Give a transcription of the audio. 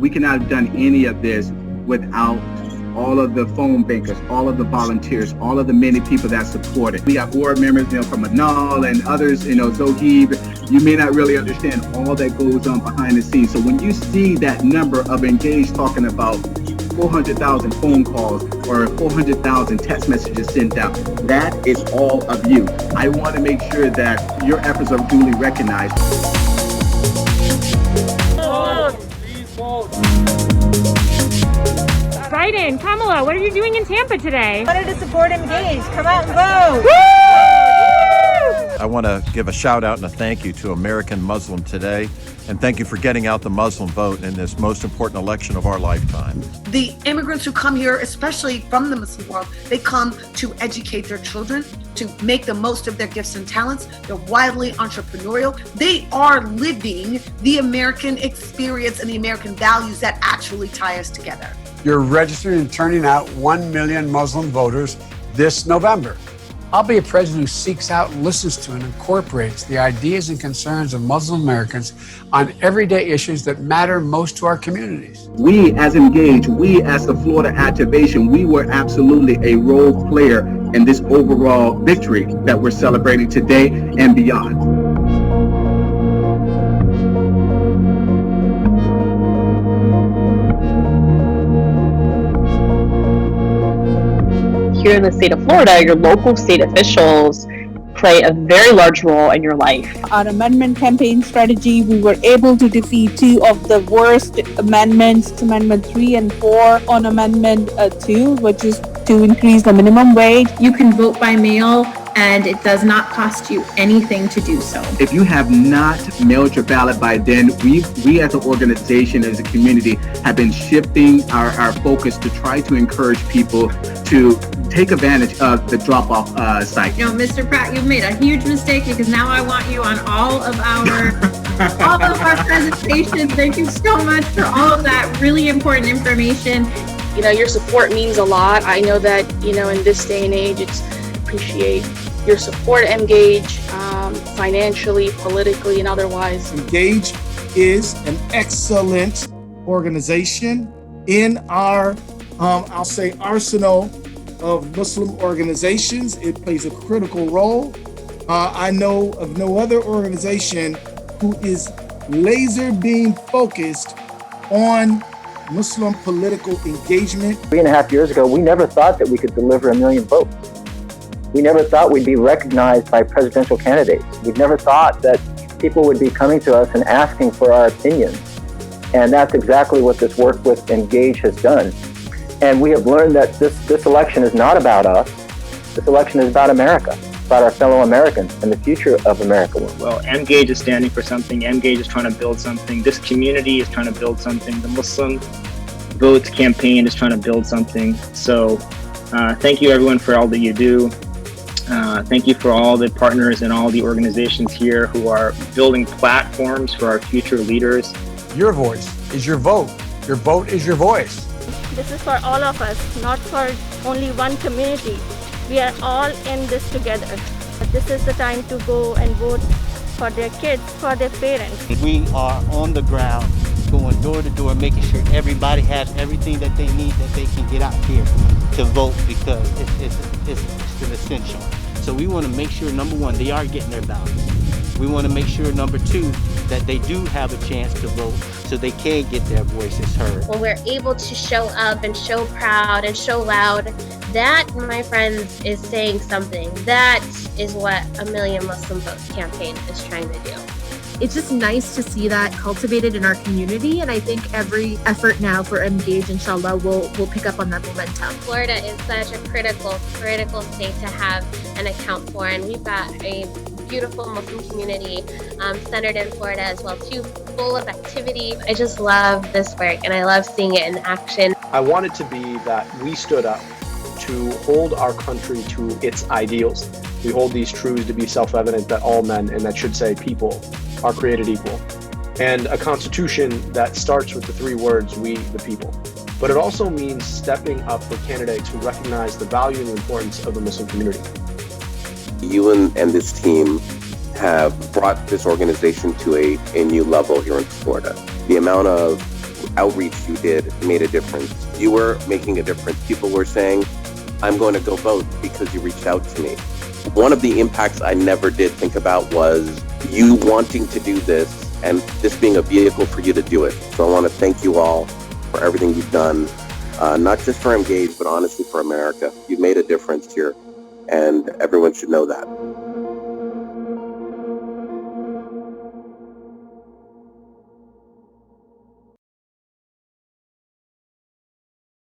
We cannot have done any of this without all of the phone bankers, all of the volunteers, all of the many people that support it. We got board members, from Anal and others, Zohib. You may not really understand all that goes on behind the scenes. So when you see that number of Emgage talking about 400,000 phone calls or 400,000 text messages sent out, that is all of you. I want to make sure that your efforts are duly recognized. Biden, Kamala, what are you doing in Tampa today? I wanted to support Emgage. Come out and vote. Woo! I want to give a shout out and a thank you to American Muslim Today, and thank you for getting out the Muslim vote in this most important election of our lifetime. The immigrants who come here, especially from the Muslim world, they come to educate their children, to make the most of their gifts and talents. They're wildly entrepreneurial. They are living the American experience and the American values that actually tie us together. You're registering and turning out 1 million Muslim voters this November. I'll be a president who seeks out, listens to, and incorporates the ideas and concerns of Muslim Americans on everyday issues that matter most to our communities. We as Emgage, we as the Florida Activation, we were absolutely a role player in this overall victory that we're celebrating today and beyond. Here in the state of Florida, your local state officials play a very large role in your life. Our amendment campaign strategy, we were able to defeat 2 of the worst amendments, Amendment 3 and 4 on Amendment 2, which is to increase the minimum wage. You can vote by mail, and it does not cost you anything to do so. If you have not mailed your ballot by then, we as an organization, as a community, have been shifting our focus to try to encourage people to take advantage of the drop-off site. Mr. Pratt, you've made a huge mistake because now I want you on all of our presentations. Thank you so much for all of that really important information. Your support means a lot. I know that, in this day and age, appreciate your support, Emgage, financially, politically, and otherwise. Emgage is an excellent organization in our, I'll say, arsenal of Muslim organizations. It plays a critical role. I know of no other organization who is laser beam focused on Muslim political engagement. 3.5 years ago, we never thought that we could deliver 1 million votes. We never thought we'd be recognized by presidential candidates. We never thought that people would be coming to us and asking for our opinions. And that's exactly what this work with Emgage has done. And we have learned that this election is not about us. This election is about America, about our fellow Americans and the future of America. Well, Emgage is standing for something. Emgage is trying to build something. This community is trying to build something. The Muslim Votes campaign is trying to build something. So thank you everyone for all that you do. Thank you for all the partners and all the organizations here who are building platforms for our future leaders. Your voice is your vote. Your vote is your voice. This is for all of us, not for only one community. We are all in this together. This is the time to go and vote for their kids, for their parents. We are on the ground, going door to door, making sure everybody has everything that they need, that they can get out here to vote, because it's an essential. So we want to make sure, number one, they are getting their ballots. We want to make sure, number two, that they do have a chance to vote so they can get their voices heard. When we're able to show up and show proud and show loud, that, my friends, is saying something. That is what 1 Million Muslim Votes campaign is trying to do. It's just nice to see that cultivated in our community, and I think every effort now for Emgage, inshallah, will pick up on that momentum. Florida is such a critical state to have an account for, and we've got a beautiful Muslim community centered in Florida as well too, full of activity. I just love this work and I love seeing it in action. I want it to be that we stood up to hold our country to its ideals. We hold these truths to be self-evident, that all men, and that should say people, are created equal. And a constitution that starts with the 3 words, we the people. But it also means stepping up for candidates who recognize the value and the importance of the Muslim community. You and this team have brought this organization to a new level here in Florida. The amount of outreach you did made a difference. You were making a difference. People were saying, I'm going to go vote because you reached out to me. One of the impacts I never did think about was you wanting to do this and this being a vehicle for you to do it. So I want to thank you all for everything you've done, not just for Emgage, but honestly for America. You've made a difference here, and everyone should know that.